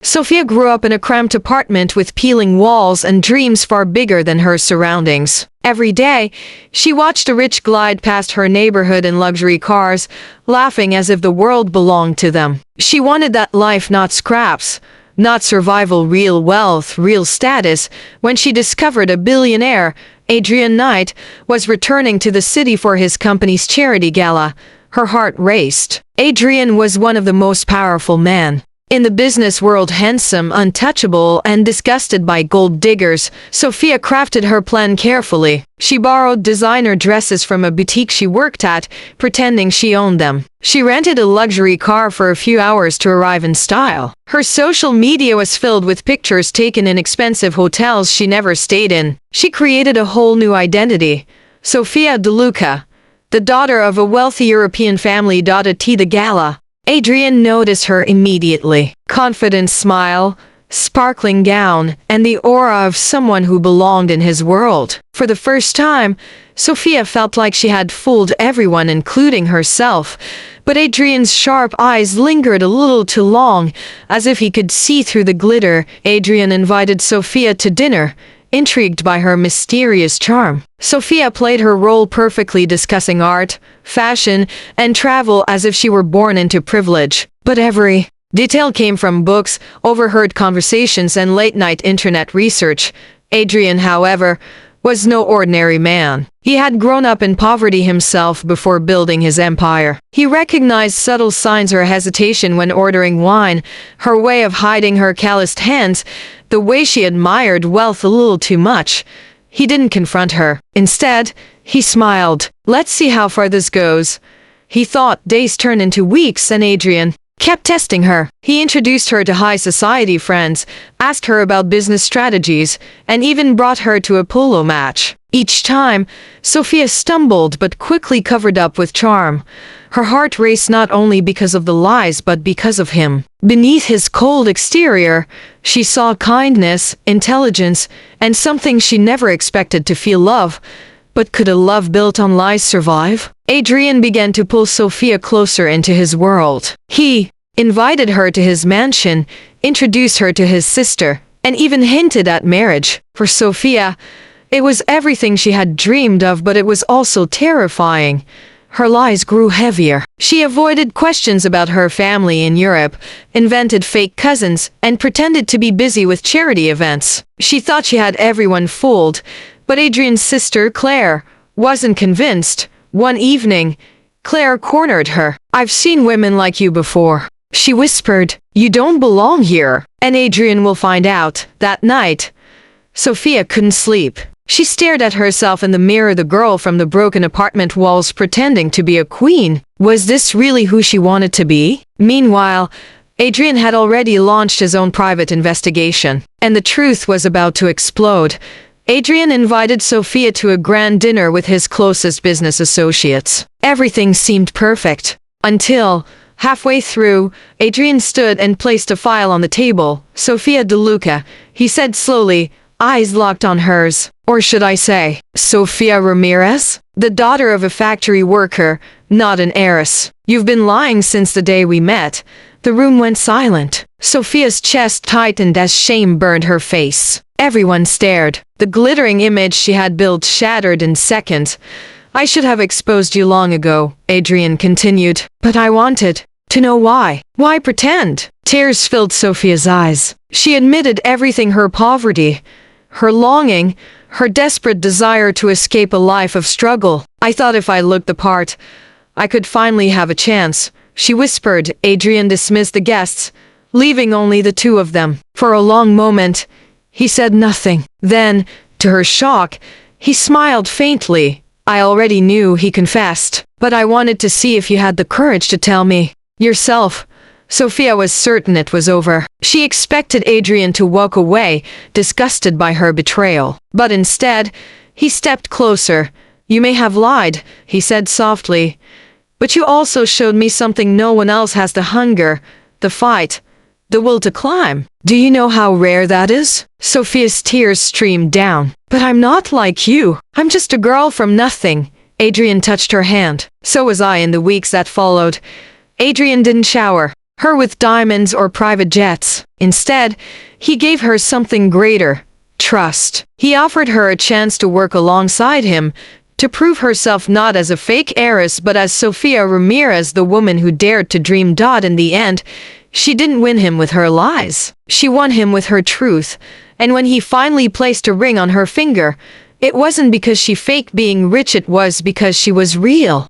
Sophia grew up in a cramped apartment with peeling walls and dreams far bigger than her surroundings. Every day, she watched a rich glide past her neighborhood in luxury cars, laughing as if the world belonged to them. She wanted that life, not scraps, not survival, real wealth, real status. When she discovered a billionaire, Adrian Knight, was returning to the city for his company's charity gala, her heart raced. Adrian was one of the most powerful men in the business world, handsome, untouchable, and disgusted by gold diggers. Sophia crafted her plan carefully. She borrowed designer dresses from a boutique she worked at, pretending she owned them. She rented a luxury car for a few hours to arrive in style. Her social media was filled with pictures taken in expensive hotels she never stayed in. She created a whole new identity. Sofia De Luca, the daughter of a wealthy European family, at the gala. Adrian noticed her immediately. Confident smile, sparkling gown, and the aura of someone who belonged in his world. For the first time, Sophia felt like she had fooled everyone, including herself. But Adrian's sharp eyes lingered a little too long, as if he could see through the glitter. Adrian invited Sophia to dinner, intrigued by her mysterious charm. Sophia played her role perfectly, discussing art, fashion, and travel as if she were born into privilege. But every detail came from books, overheard conversations, and late-night internet research. Adrian, however, was no ordinary man. He had grown up in poverty himself before building his empire. He recognized subtle signs: her hesitation when ordering wine, her way of hiding her calloused hands, the way she admired wealth a little too much. He didn't confront her. Instead, he smiled. Let's see how far this goes. He thought. Days turned into weeks, and Adrian kept testing her. He introduced her to high society friends, asked her about business strategies, and even brought her to a polo match. Each time, Sophia stumbled but quickly covered up with charm. Her heart raced not only because of the lies but because of him. Beneath his cold exterior, she saw kindness, intelligence, and something she never expected to feel: love. But could a love built on lies survive? Adrian began to pull Sophia closer into his world. He invited her to his mansion, introduced her to his sister, and even hinted at marriage. For Sophia, it was everything she had dreamed of, but it was also terrifying. Her lies grew heavier. She avoided questions about her family in Europe, invented fake cousins, and pretended to be busy with charity events. She thought she had everyone fooled, but Adrian's sister, Claire, wasn't convinced. One evening, Claire cornered her. "I've seen women like you before," she whispered. "You don't belong here, and Adrian will find out." That night, Sophia couldn't sleep. She stared at herself in the mirror, the girl from the broken apartment walls, pretending to be a queen. Was this really who she wanted to be? Meanwhile, Adrian had already launched his own private investigation, and the truth was about to explode. Adrian invited Sophia to a grand dinner with his closest business associates. Everything seemed perfect, until, halfway through, Adrian stood and placed a file on the table. "Sofia De Luca," he said slowly, eyes locked on hers. Or should I say, Sofia Ramirez? The daughter of a factory worker, not an heiress. "You've been lying since the day we met." The room went silent. Sophia's chest tightened as shame burned her face. Everyone stared. The glittering image she had built shattered in seconds. "I should have exposed you long ago," Adrian continued. "But I wanted to know why. Why pretend?" Tears filled Sophia's eyes. She admitted everything: her poverty, her longing, her desperate desire to escape a life of struggle. "I thought if I looked the part, I could finally have a chance," she whispered. Adrian dismissed the guests, leaving only the two of them. For a long moment, he said nothing. Then, to her shock, he smiled faintly. "I already knew," he confessed, "but I wanted to see if you had the courage to tell me yourself." Sophia was certain it was over. She expected Adrian to walk away, disgusted by her betrayal. But instead, he stepped closer. "You may have lied," he said softly, "but you also showed me something no one else has: the hunger, the fight, the will to climb. Do you know how rare that is?" Sophia's tears streamed down. "But I'm not like you. I'm just a girl from nothing." Adrian touched her hand. "So was I in the weeks that followed." Adrian didn't shower. her with diamonds or private jets. Instead, he gave her something greater: trust. He offered her a chance to work alongside him, to prove herself not as a fake heiress but as Sofia Ramirez, the woman who dared to dream. In the end, she didn't win him with her lies. She won him with her truth. And when he finally placed a ring on her finger, it wasn't because she faked being rich, it was because she was real.